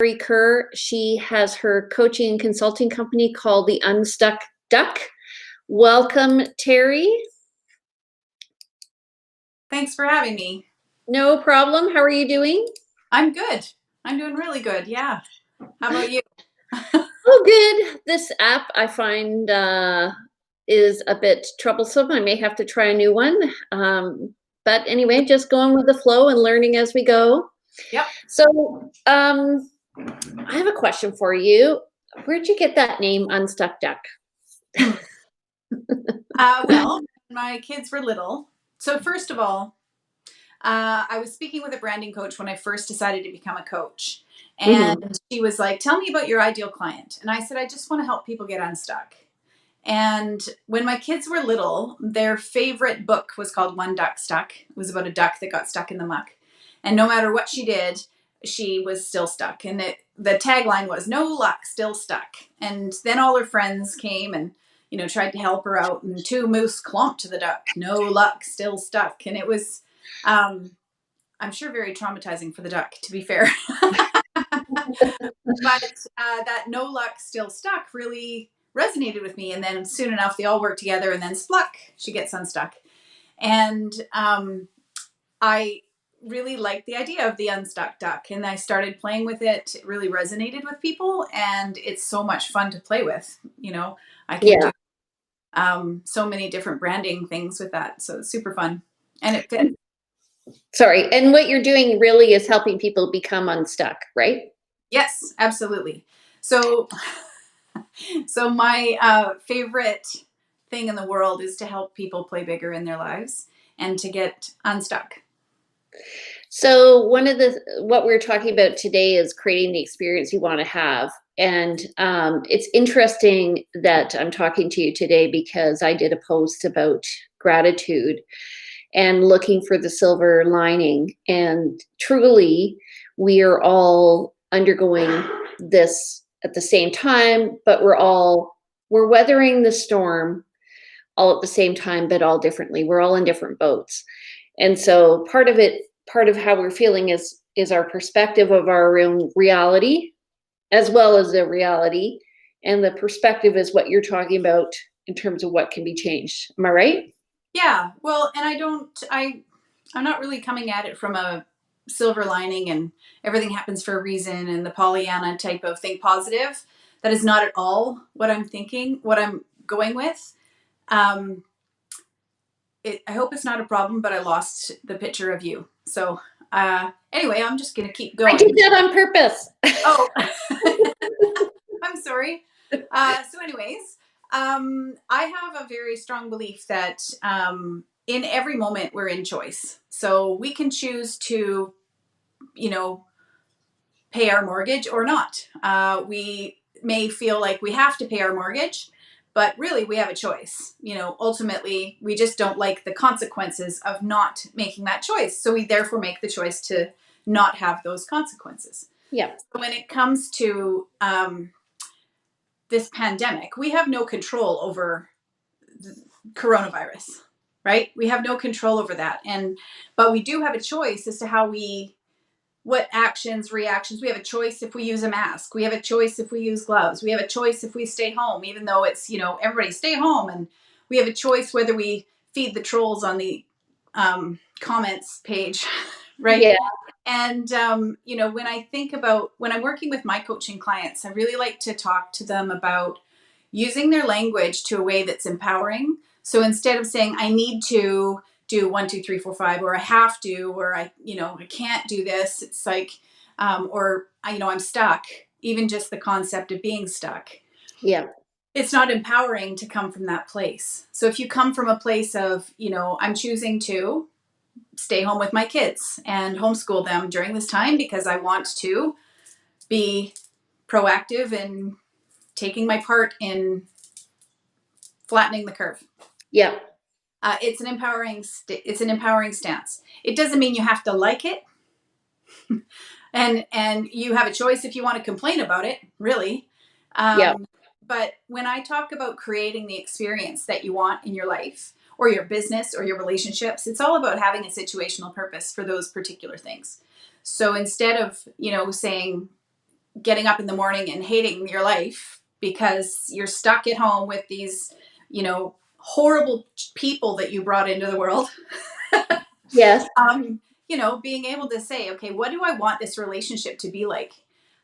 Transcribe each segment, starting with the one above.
Teri Kerr. She has her coaching and consulting company called the Unstuck Duck. Welcome, Teri. Thanks for having me. No problem. How are you doing? I'm good. I'm doing really good. Yeah. How about you? Oh, good. This app I find is a bit troublesome. I may have to try a new one. But anyway, just going with the flow and learning as we go. Yep. So I have a question for you. Where'd you get that name, Unstuck Duck? Well, my kids were little. So first of all, I was speaking with a branding coach when I first decided to become a coach. And she was like, tell me about your ideal client. And I said, I just want to help people get unstuck. And when my kids were little, their favorite book was called One Duck Stuck. It was about a duck that got stuck in the muck. And no matter what she did, she was still stuck. And the tagline was, no luck, still stuck. And then all her friends came and, tried to help her out. And two moose clomped to the duck. No luck, still stuck. And it was, I'm sure, very traumatizing for the duck, to be fair. But that no luck, still stuck really resonated with me. And then soon enough, they all work together, and then spluck, she gets unstuck. And I really liked the idea of the Unstuck Duck, and I started playing with it. It really resonated with people, and it's so much fun to play with. I can do so many different branding things with that. So it's super fun. And it fits. Sorry. And what you're doing really is helping people become unstuck, right? Yes, absolutely. So my favorite thing in the world is to help people play bigger in their lives and to get unstuck. So what we're talking about today is creating the experience you want to have. And it's interesting that I'm talking to you today because I did a post about gratitude and looking for the silver lining. And truly, we are all undergoing this at the same time, but we're weathering the storm all at the same time, but all differently. We're all in different boats. And so part of how we're feeling is our perspective of our own reality, as well as the reality. And the perspective is what you're talking about in terms of what can be changed. Am I right? Yeah. Well, and I'm not really coming at it from a silver lining and everything happens for a reason and the Pollyanna type of think positive. That is not at all what I'm thinking, what I'm going with. I hope it's not a problem, but I lost the picture of you. So anyway, I'm just going to keep going. I did that on purpose. Oh, I'm sorry. So anyways, I have a very strong belief that in every moment we're in choice. So we can choose to, pay our mortgage or not. We may feel like we have to pay our mortgage, but really we have a choice. Ultimately, we just don't like the consequences of not making that choice. So we therefore make the choice to not have those consequences. Yeah. So when it comes to this pandemic, we have no control over coronavirus, right? We have no control over that. But we do have a choice as to what actions, reactions. We have a choice if we use a mask. We have a choice if we use gloves. We have a choice if we stay home, even though it's, everybody stay home. And we have a choice whether we feed the trolls on the comments page, right? Yeah. And, when I'm working with my coaching clients, I really like to talk to them about using their language to a way that's empowering. So instead of saying, I need to do 1, 2, 3, 4, 5, or I have to, or I can't do this. It's like, I'm stuck. Even just the concept of being stuck. Yeah. It's not empowering to come from that place. So if you come from a place of, I'm choosing to stay home with my kids and homeschool them during this time because I want to be proactive in taking my part in flattening the curve. Yeah. It's an empowering stance. It doesn't mean you have to like it. and you have a choice if you want to complain about it, really. But when I talk about creating the experience that you want in your life or your business or your relationships, it's all about having a situational purpose for those particular things. So instead of, saying, getting up in the morning and hating your life because you're stuck at home with these, horrible people that you brought into the world. Yes. Being able to say, okay, what do I want this relationship to be like?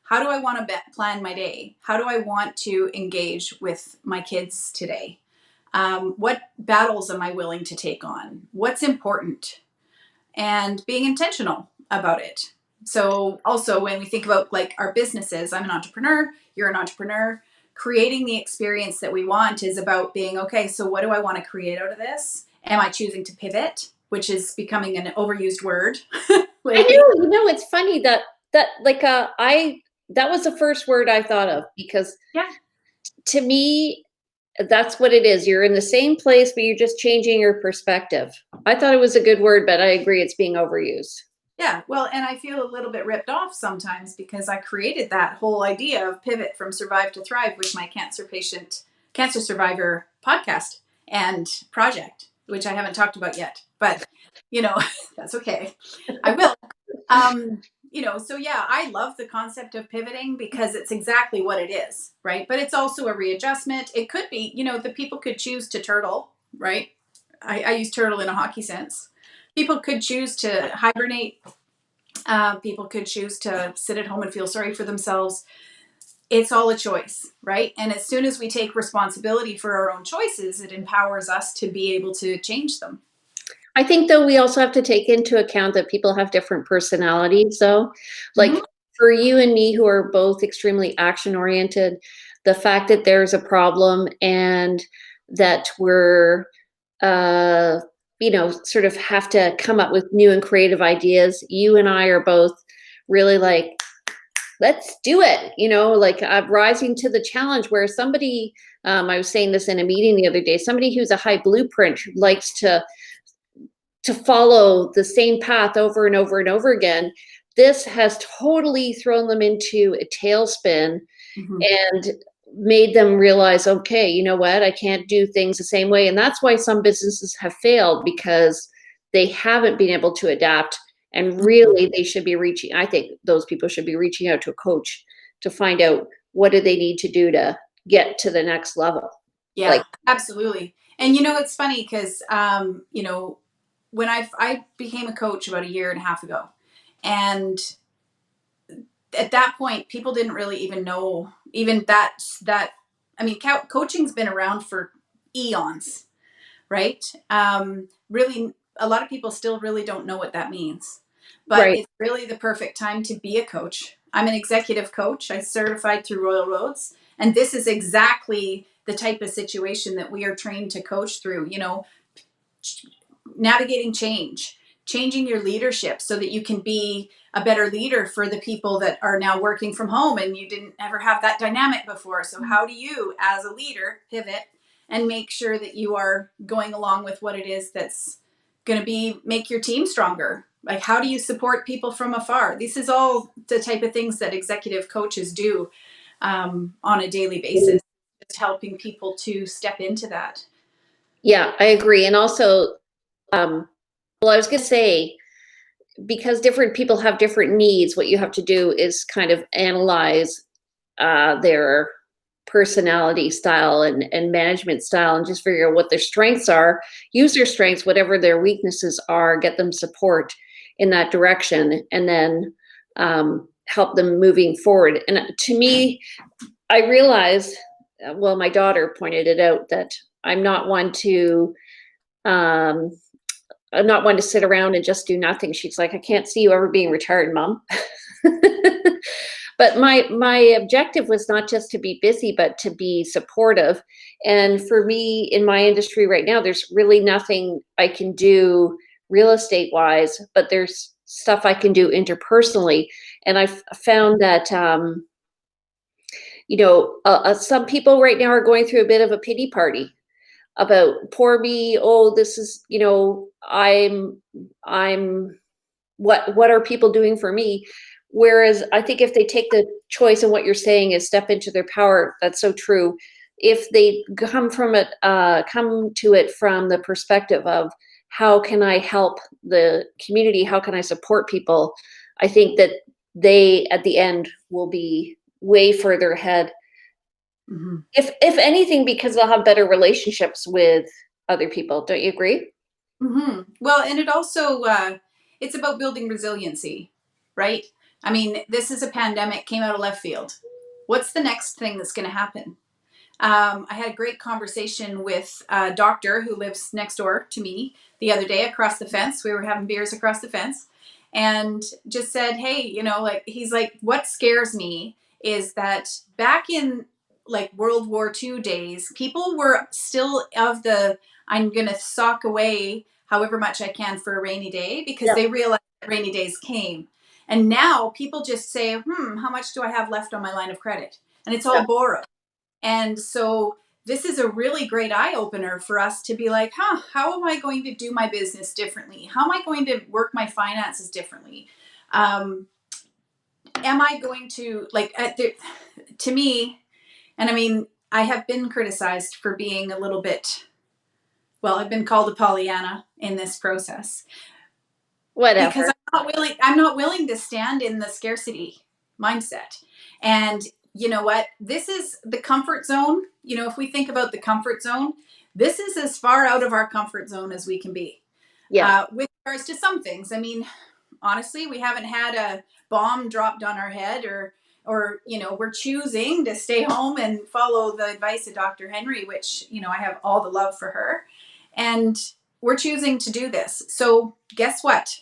How do I want to plan my day? How do I want to engage with my kids today? What battles am I willing to take on? What's important? And being intentional about it. So also when we think about like our businesses, I'm an entrepreneur, you're an entrepreneur, creating the experience that we want is about being, okay, so what do I want to create out of this? Am I choosing to pivot, which is becoming an overused word I lately? know, it's funny that that was the first word I thought of, because Yeah. to me, that's what it is. You're in the same place, but you're just changing your perspective. I thought it was a good word, but I agree it's being overused. Yeah, well, and I feel a little bit ripped off sometimes because I created that whole idea of pivot from survive to thrive with my cancer survivor podcast and project, which I haven't talked about yet, but that's okay. I will. So yeah, I love the concept of pivoting because it's exactly what it is, right? But it's also a readjustment. It could be, the people could choose to turtle, right? I use turtle in a hockey sense. People could choose to hibernate. People could choose to sit at home and feel sorry for themselves. It's all a choice, right? And as soon as we take responsibility for our own choices, it empowers us to be able to change them. I think, though, we also have to take into account that people have different personalities, though. Like, Mm-hmm. for you and me, who are both extremely action-oriented, the fact that there's a problem and that we're, sort of have to come up with new and creative ideas. You and I are both really like, let's do it, like, rising to the challenge, where somebody, I was saying this in a meeting the other day, somebody who's a high blueprint likes to follow the same path over and over and over again. This has totally thrown them into a tailspin Mm-hmm. and made them realize, okay, you know what, I can't do things the same way. And that's why some businesses have failed, because they haven't been able to adapt. And really, they should be I think those people should be reaching out to a coach to find out what do they need to do to get to the next level. Yeah, Like, absolutely. And it's funny because when I became a coach about a year and a half ago, and at that point, people didn't really even know even that. I mean, coaching's been around for eons, right? Really, a lot of people still really don't know what that means, but right. it's really the perfect time to be a coach. I'm an executive coach. I certified through Royal Roads, and this is exactly the type of situation that we are trained to coach through. Navigating change, changing your leadership so that you can be a better leader for the people that are now working from home and you didn't ever have that dynamic before. So how do you, as a leader, pivot and make sure that you are going along with what it is that's going to make your team stronger? Like, how do you support people from afar? This is all the type of things that executive coaches do on a daily basis, just helping people to step into that. Yeah, I agree. And also, well, I was going to say, because different people have different needs, what you have to do is kind of analyze their personality style and management style, and just figure out what their strengths are, use their strengths, whatever their weaknesses are, get them support in that direction, and then help them moving forward. And to me, I realized, well, my daughter pointed it out, that I'm not one to um, I'm not one to sit around and just do nothing. She's like, I can't see you ever being retired, Mom. But my objective was not just to be busy, but to be supportive. And for me, in my industry right now, there's really nothing I can do real estate wise, but there's stuff I can do interpersonally. And I've found that some people right now are going through a bit of a pity party about poor me. Oh, this is, I'm what are people doing for me? Whereas I think if they take the choice, and what you're saying is step into their power, that's so true. If they come to it from the perspective of, how can I help the community? How can I support people? I think that they at the end will be way further ahead. Mm-hmm. If anything, because they'll have better relationships with other people. Don't you agree? Mm-hmm. Well, and it also it's about building resiliency, right? I mean, this is a pandemic, came out of left field. What's the next thing that's going to happen? I had a great conversation with a doctor who lives next door to me the other day across the fence. We were having beers across the fence and just said, hey, like, he's like, what scares me is that back in like World War II days, people were still of the, I'm going to sock away however much I can for a rainy day because Yep. they realized that rainy days came. And now people just say, how much do I have left on my line of credit? And it's all Yep. borrowed. And so this is a really great eye opener for us to be like, how am I going to do my business differently? How am I going to work my finances differently? Am I going to to me, and I mean, I have been criticized for being a little bit, well, I've been called a Pollyanna in this process because Whatever. I'm not willing to stand in the scarcity mindset. And you know what? This is the comfort zone. If we think about the comfort zone, this is as far out of our comfort zone as we can be. Yeah. With regards to some things, I mean, honestly, we haven't had a bomb dropped on our head, or we're choosing to stay home and follow the advice of Dr. Henry, which I have all the love for her, and we're choosing to do this. So guess what?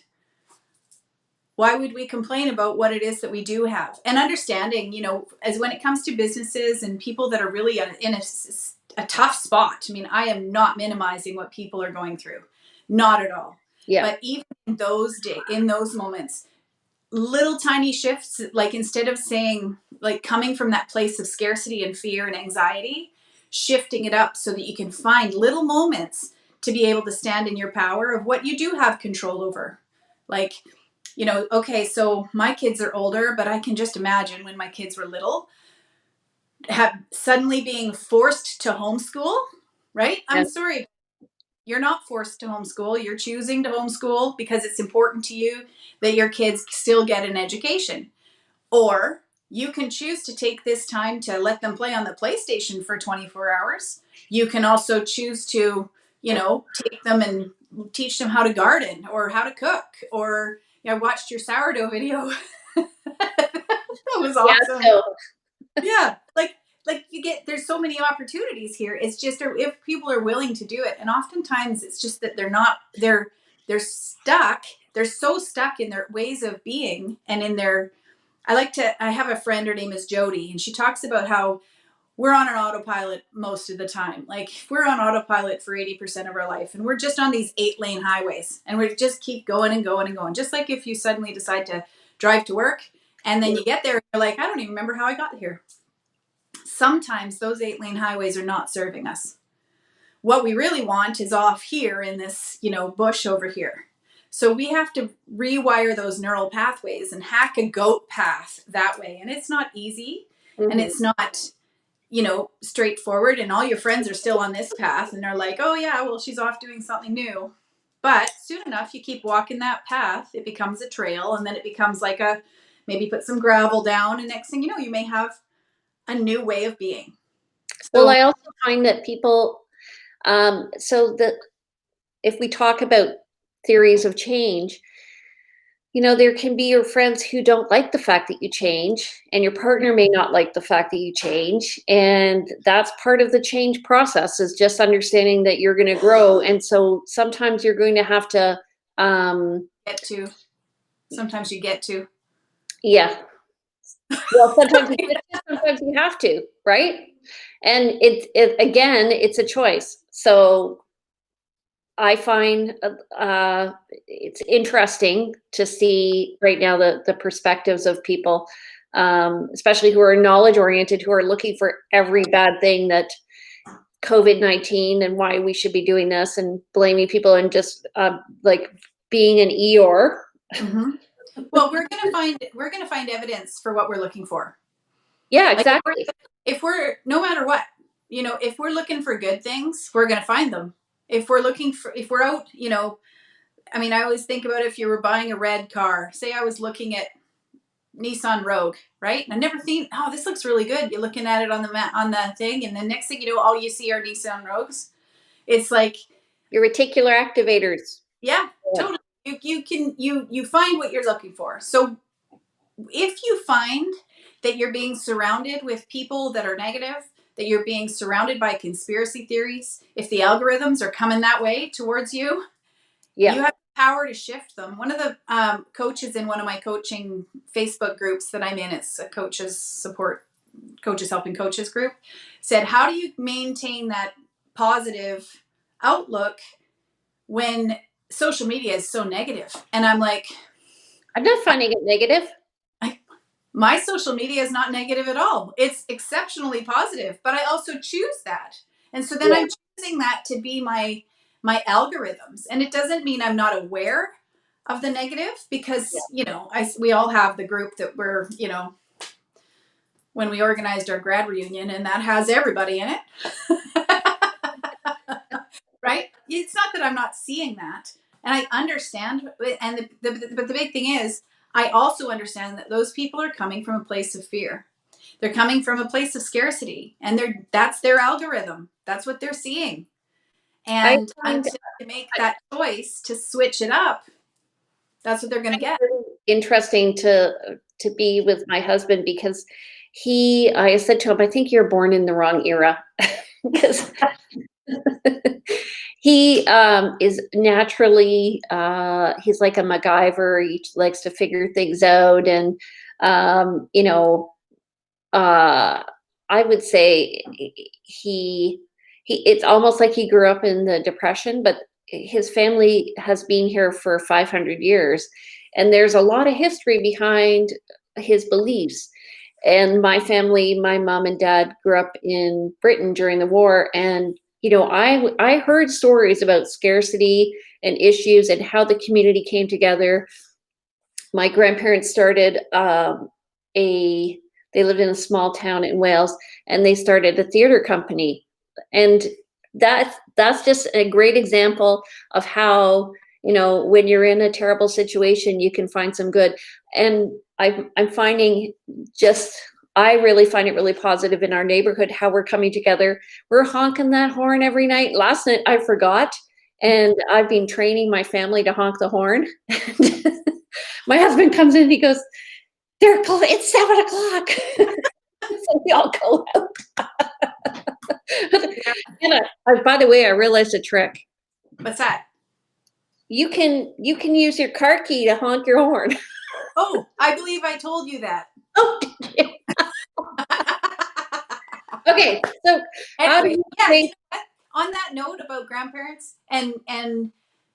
Why would we complain about what it is that we do have? And understanding, as when it comes to businesses and people that are really in a tough spot. I mean, I am not minimizing what people are going through, not at all. Yeah. But even in those moments, little tiny shifts, like instead of saying, like coming from that place of scarcity and fear and anxiety, shifting it up so that you can find little moments to be able to stand in your power of what you do have control over. Like, okay, so my kids are older, but I can just imagine when my kids were little, suddenly being forced to homeschool, right? Yeah. I'm sorry, you're not forced to homeschool. You're choosing to homeschool because it's important to you that your kids still get an education. Or you can choose to take this time to let them play on the PlayStation for 24 hours. You can also choose to, take them and teach them how to garden or how to cook. Or I watched your sourdough video. That was Yeah. awesome. So Yeah, like there's so many opportunities here. It's just if people are willing to do it, and oftentimes it's just that they're stuck. They're so stuck in their ways of being and in their. I have a friend, her name is Jody, and she talks about how we're on an autopilot most of the time. Like we're on autopilot for 80% of our life, and we're just on these 8-lane highways, and we just keep going and going and going. Just like if you suddenly decide to drive to work, and then you get there, and you're like, I don't even remember how I got here. Sometimes those 8-lane highways are not serving us. What we really want is off here in this, bush over here. So we have to rewire those neural pathways and hack a goat path that way. And it's not easy, and mhm. it's not, straightforward. And all your friends are still on this path and they're like, oh yeah, well, she's off doing something new. But soon enough, you keep walking that path, it becomes a trail, and then it becomes like maybe put some gravel down. And next thing you know, you may have a new way of being. Well, So, I also find that people, so that if we talk about theories of change, there can be your friends who don't like the fact that you change, and your partner may not like the fact that you change. And that's part of the change process, is just understanding that you're going to grow. And so sometimes you're going to have to, get to sometimes you get to yeah. Well, sometimes you get to, sometimes you have to, right? And again, it's a choice. So I find it's interesting to see right now the perspectives of people, especially who are knowledge oriented, who are looking for every bad thing that COVID-19 and why we should be doing this, and blaming people, and just like being an Eeyore. mm-hmm. Well, we're gonna find evidence for what we're looking for. Yeah, Like exactly. if we're no matter what, if we're looking for good things, we're gonna find them. If we're out, I mean, I always think about if you were buying a red car. Say I was looking at Nissan Rogue, right? And I never think, oh, this looks really good. You're looking at it on the thing, and the next thing you know, all you see are Nissan Rogues. It's like, Your reticular activators. yeah, Yeah. totally. You find what you're looking for. So if you find that you're being surrounded with people that are negative, that you're being surrounded by conspiracy theories, if the algorithms are coming that way towards you, Yeah. you have the power to shift them. One of the coaches in one of my coaching Facebook groups that I'm in, it's a coaches support, coaches helping coaches group, said, how do you maintain that positive outlook when social media is so negative? And I'm like, I'm not finding it negative. my social media is not negative at all. It's exceptionally positive, but I also choose that. And so then Yeah. I'm choosing that to be my algorithms. And it doesn't mean I'm not aware of the negative, because, we all have the group that we're, when we organized our grad reunion, and that has everybody in it. Right? It's not that I'm not seeing that. And I understand. And but the big thing is, I also understand that those people are coming from a place of fear. They're coming from a place of scarcity, and that's their algorithm. That's what they're seeing. I And find until they make that choice to switch it up, that's what they're going to get. really interesting to be with my husband because I said to him, I think you're born in the wrong era because he is naturally he's like a MacGyver. He likes to figure things out, and um, you know, I would say he it's almost like he grew up in the Depression, but his family has been here for 500 years, and there's a lot of history behind his beliefs. And my family, my mom and dad grew up in Britain during the war, and I heard stories about scarcity and issues and how the community came together. My grandparents started a they lived in a small town in Wales, and they started a theater company. And that's just a great example of how, when you're in a terrible situation, you can find some good. And I'm finding just I really find it really positive in our neighborhood how we're coming together. We're honking that horn every night. Last night I forgot, and I've been training my family to honk the horn. My husband comes in and he goes, it's 7 o'clock. So we all go out. By the way, I realized a trick. What's that? You can use your car key to honk your horn. Oh, I believe I told you that. Oh, okay. So how do Anyway, you yeah, think? on that note about grandparents, and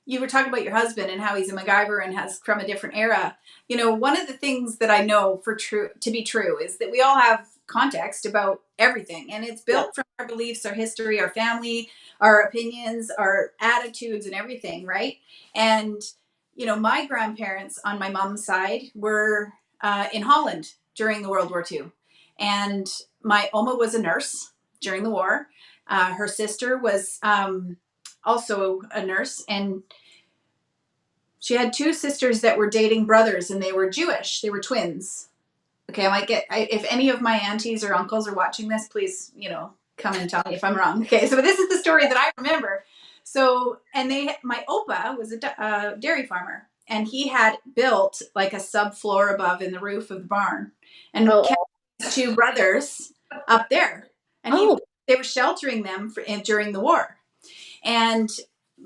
you were talking about your husband and how he's a MacGyver and has from a different era. One of the things that I know to be true is that we all have context about everything, and it's Yeah. built from our beliefs, our history, our family, our opinions, our attitudes, and everything, right? And my grandparents on my mom's side were in Holland during the World War II, and my Oma was a nurse during the war. Her sister was also a nurse, and she had two sisters that were dating brothers, and they were Jewish. They were twins. Okay, if any of my aunties or uncles are watching this, please, come and tell me if I'm wrong. Okay, so this is the story that I remember. So, and my Opa was a dairy farmer, and he had built like a subfloor above in the roof of the barn, and Oh, kept his two brothers up there, and oh, they were sheltering them during the war. And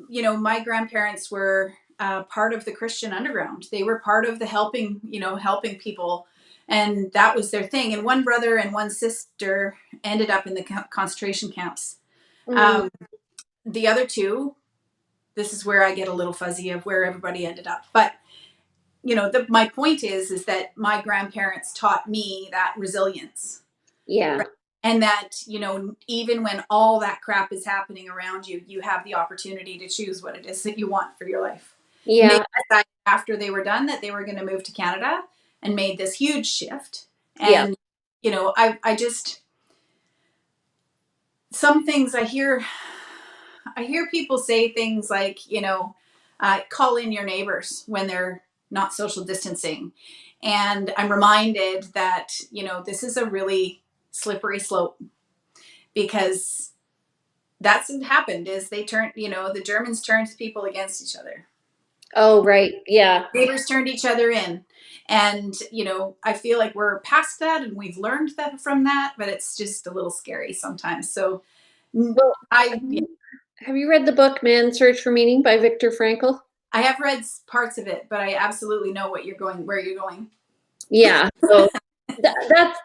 my grandparents were part of the Christian underground. They were part of the helping people, and that was their thing. And one brother and one sister ended up in the concentration camps. mm, Um, the other two, this is where I get a little fuzzy of where everybody ended up. But my point is that my grandparents taught me that resilience. yeah, And that, even when all that crap is happening around you, you have the opportunity to choose what it is that you want for your life. And they yeah, decided after they were done that they were going to move to Canada, and made this huge shift. yeah, And, I just, some things I hear people say things like, call in your neighbors when they're not social distancing. And I'm reminded that, you know, this is a really slippery slope, because that's what happened is they turned, you know, the Germans turned people against each other. Oh, right. Yeah. Neighbors turned each other in. And, you know, I feel like we're past that and we've learned that from that, but it's just a little scary sometimes. So Well, I, have you read the book Man's Search for Meaning by Viktor Frankl? I have read parts of it, but I absolutely know where you're going. Yeah. So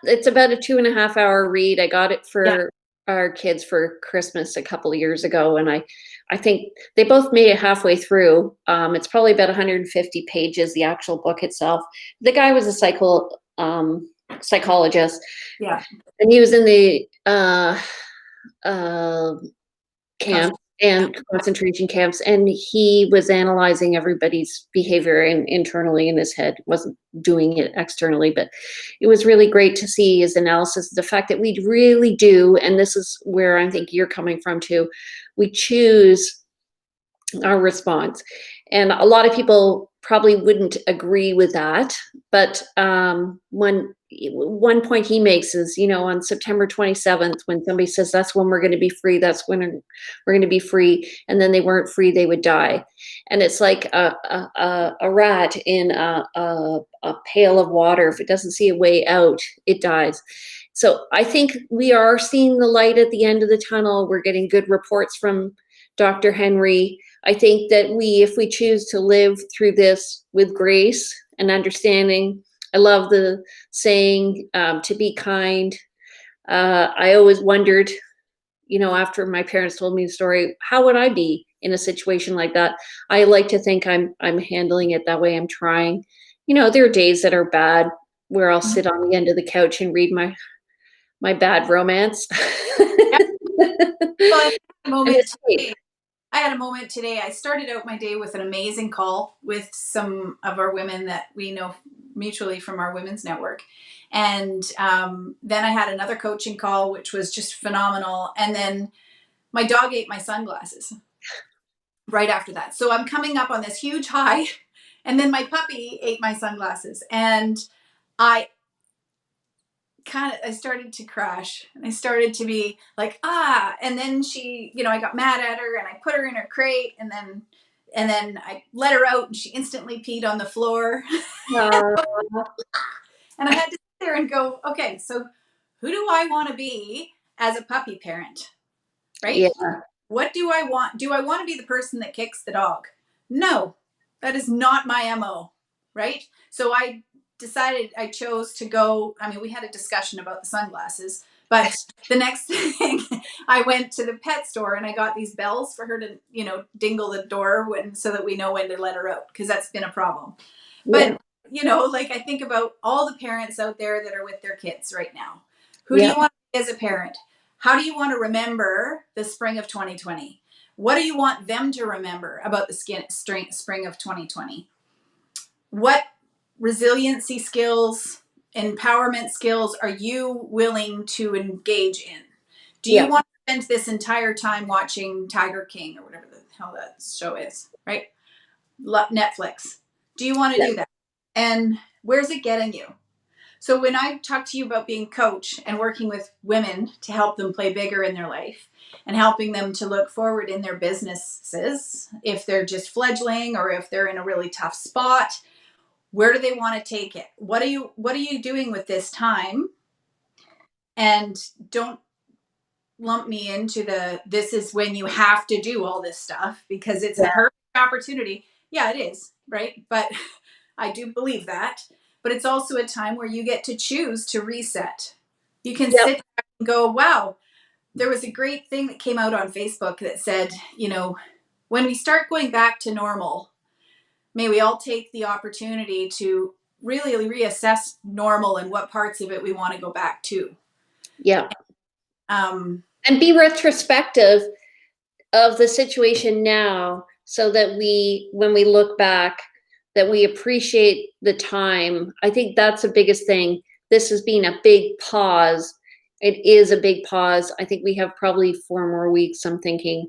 it's about a 2.5 hour read. I got it Yeah. for our kids for Christmas a couple of years ago, and I think they both made it halfway through. It's probably about 150 pages, the actual book itself. The guy was a psychologist, Yeah. and he was in the uh, camp and concentration camps, and he was analyzing everybody's behavior internally in his head. Wasn't doing it externally, but it was really great to see his analysis, the fact that we really do, and this is where I think you're coming from too, we choose our response. And a lot of people probably wouldn't agree with that, but one point he makes is, you know, on September 27th, when somebody says that's when we're going to be free, that's when we're going to be free, and then they weren't free, they would die. And it's like a rat in a pail of water. If it doesn't see a way out, it dies. So I think we are seeing the light at the end of the tunnel. We're getting good reports from Dr. Henry. I think that if we choose to live through this with grace and understanding, I love the saying, to be kind. I always wondered, you know, after my parents told me the story, how would I be in a situation like that? I like to think I'm handling it that way. I'm trying. You know, there are days that are bad where I'll sit on the end of the couch and read my bad romance. Yeah. Well, I had a moment today. I started out my day with an amazing call with some of our women that we know mutually from our women's network. And then I had another coaching call, which was just phenomenal. And then my dog ate my sunglasses right after that. So I'm coming up on this huge high. And then my puppy ate my sunglasses. And I I started to crash, and I started to be like, and then she, you know, I got mad at her and I put her in her crate, and then I let her out and she instantly peed on the floor. And I had to sit there and go, okay, so who do I want to be as a puppy parent? Right? Yeah. What do I want? Do I want to be the person that kicks the dog? No, that is not my MO. Right? So I chose to go. I mean, we had a discussion about the sunglasses, but the next thing, I went to the pet store and I got these bells for her to, you know, dingle the door so that we know when to let her out, because that's been a problem. Yeah. But, you know, like, I think about all the parents out there that are with their kids right now. Who do Yeah. you want to be as a parent? How do you want to remember the spring of 2020? What do you want them to remember about the spring of 2020? What resiliency skills, empowerment skills are you willing to engage in? Do you Yeah. want to spend this entire time watching Tiger King or whatever the hell that show is, right? Netflix. Do you want to do that? And where's it getting you? So when I talk to you about being coach and working with women to help them play bigger in their life and helping them to look forward in their businesses, if they're just fledgling or if they're in a really tough spot, where do they want to take it? What are you doing with this time? And don't lump me into this is when you have to do all this stuff, because it's a perfect opportunity. Yeah, it is, right? But I do believe that. But it's also a time where you get to choose to reset. You can sit back and go, wow, there was a great thing that came out on Facebook that said, you know, when we start going back to normal, may we all take the opportunity to really reassess normal and what parts of it we want to go back to. Yeah. Um, And be retrospective of the situation now, so that when we look back, that we appreciate the time. I think that's the biggest thing. This has been a big pause. It is a big pause. I think we have probably 4 more weeks, I'm thinking,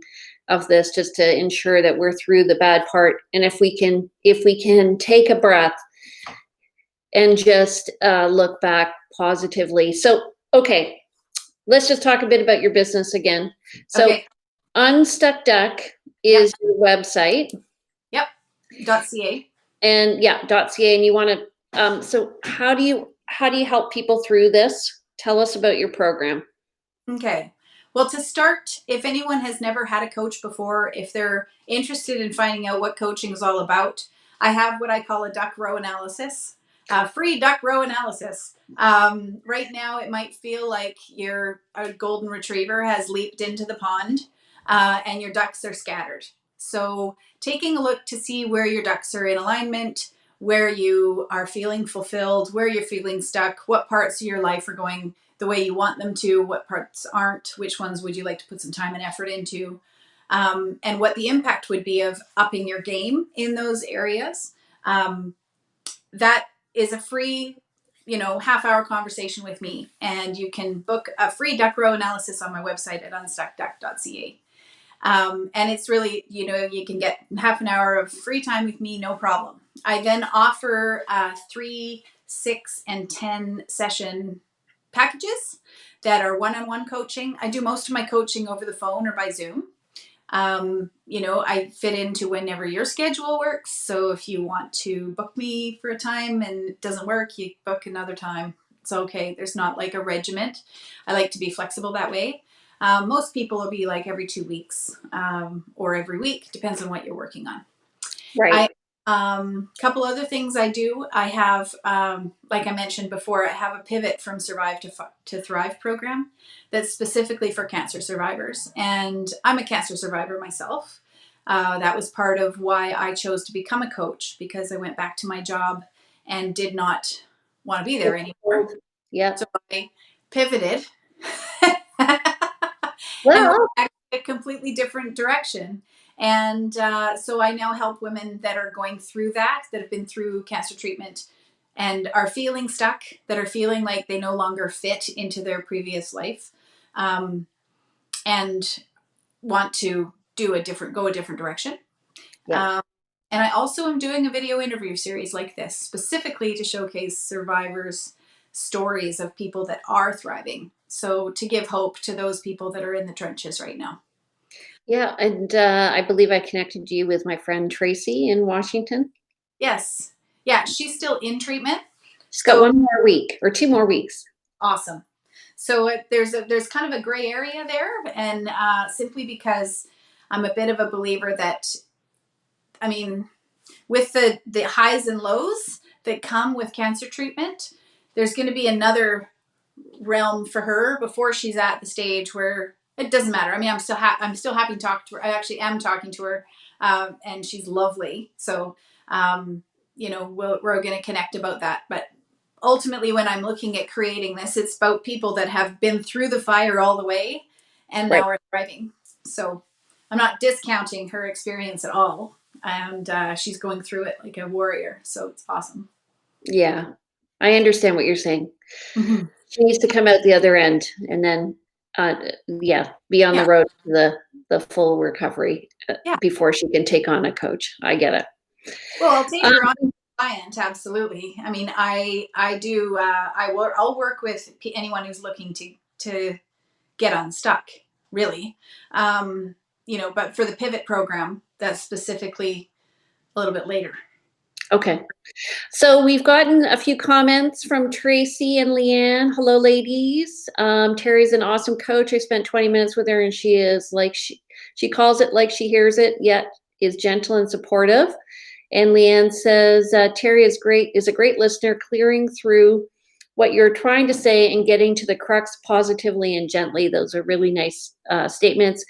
of this, just to ensure that we're through the bad part. And if we can take a breath and just look back positively. So, okay, let's just talk a bit about your business again. So, Okay. Unstuck Duck Yep. is your website, Yep. .ca. and yeah, .ca, and you want to. So, how do you help people through this? Tell us about your program. Okay. Well, to start, if anyone has never had a coach before, if they're interested in finding out what coaching is all about, I have what I call a duck row analysis, free duck row analysis. Right now, it might feel like your a golden retriever has leaped into the pond and your ducks are scattered. So, taking a look to see where your ducks are in alignment, where you are feeling fulfilled, where you're feeling stuck, what parts of your life are going the way you want them to, what parts aren't, which ones would you like to put some time and effort into, and what the impact would be of upping your game in those areas. That is a free, half-hour conversation with me, and you can book a free duck row analysis on my website at unstuckduck.ca. And it's really, you can get half an hour of free time with me, no problem. I then offer 3, 6, and 10 session packages that are one-on-one coaching. I do most of my coaching over the phone or by Zoom. I fit into whenever your schedule works. So if you want to book me for a time and it doesn't work, you book another time. It's okay. There's not like a regiment. I like to be flexible that way. Most people will be like every 2 weeks or every week, depends on what you're working on. Right. Couple other things I do. I have, like I mentioned before, I have a pivot from Survive to Thrive program that's specifically for cancer survivors. And I'm a cancer survivor myself. That was part of why I chose to become a coach, because I went back to my job and did not want to be there anymore. Yeah. So I pivoted and went Well, back a completely different direction. And so I now help women that are going through that have been through cancer treatment and are feeling stuck, that are feeling like they no longer fit into their previous life, and want to go a different direction. yeah. And I also am doing a video interview series like this specifically to showcase survivors' stories of people that are thriving. So to give hope to those people that are in the trenches right now. Yeah, and I believe I connected you with my friend Tracy in Washington. Yes. Yeah, she's still in treatment. She's got So 1 more week or 2 more weeks. awesome. So there's kind of a gray area there, and simply because I'm a bit of a believer that, I mean, with the highs and lows that come with cancer treatment, there's going to be another realm for her before she's at the stage where it doesn't matter. I mean, I'm still happy to talk to her. I actually am talking to her, and she's lovely. So, we're going to connect about that. But ultimately, when I'm looking at creating this, it's about people that have been through the fire all the way and Right. now are thriving. So I'm not discounting her experience at all. And she's going through it like a warrior. So it's awesome. Yeah. I understand what you're saying. Mm-hmm. She needs to come out the other end and then uh yeah, be on the Yeah. road to the full recovery Yeah. before she can take on a coach. I get it. Well, I'll take Um, her on as a client. Absolutely. I mean, I do. I'll work with anyone who's looking to get unstuck. Really, But for the pivot program, that's specifically a little bit later. okay. So we've gotten a few comments from Tracy and Leanne. Hello, ladies. Terry's an awesome coach. I spent 20 minutes with her, and she is like she calls it like she hears it, yet is gentle and supportive. And Leanne says Terry is a great listener, clearing through what you're trying to say and getting to the crux positively and gently. Those are really nice statements.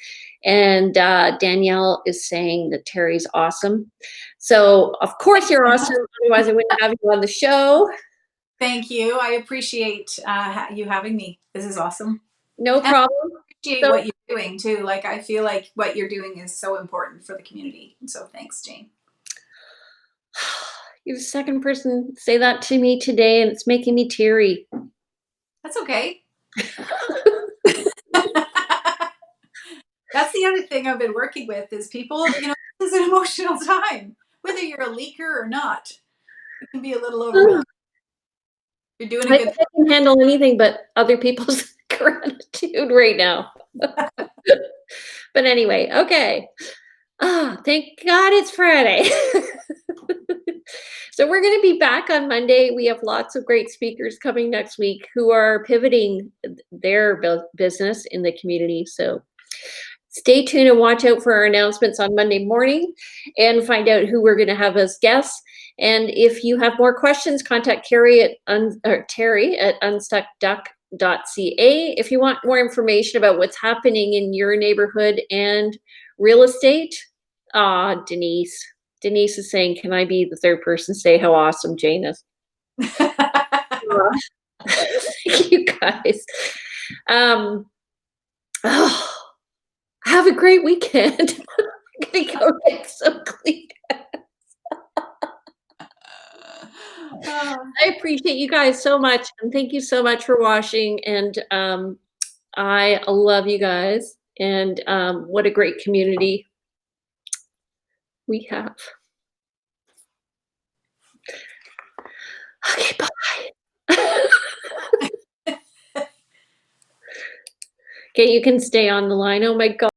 And Danielle is saying that Terry's awesome. So of course you're awesome. Otherwise I wouldn't have you on the show. Thank you. I appreciate you having me. This is awesome. No And problem. I appreciate So what you're doing too. Like I feel like what you're doing is so important for the community. So thanks, Jane. you're the second person to say that to me today, and it's making me teary. That's okay. That's the other thing I've been working with is people, this is an emotional time. Whether you're a leaker or not, it can be a little overwhelming. You're doing a I good. think I can handle anything but other people's gratitude right now. But anyway, okay. Thank God it's Friday. So we're going to be back on Monday. We have lots of great speakers coming next week who are pivoting their business in the community. So stay tuned and watch out for our announcements on Monday morning and find out who we're going to have as guests. And if you have more questions, contact Teri at unstuckduck.ca. If you want more information about what's happening in your neighborhood and real estate, Denise. Denise is saying, can I be the third person to say how awesome Jane is? Thank you guys. Have a great weekend. I'm gonna go get some clean. I appreciate you guys so much, and thank you so much for watching. And I love you guys, and what a great community we have. Okay, bye. Okay, you can stay on the line. Oh my God.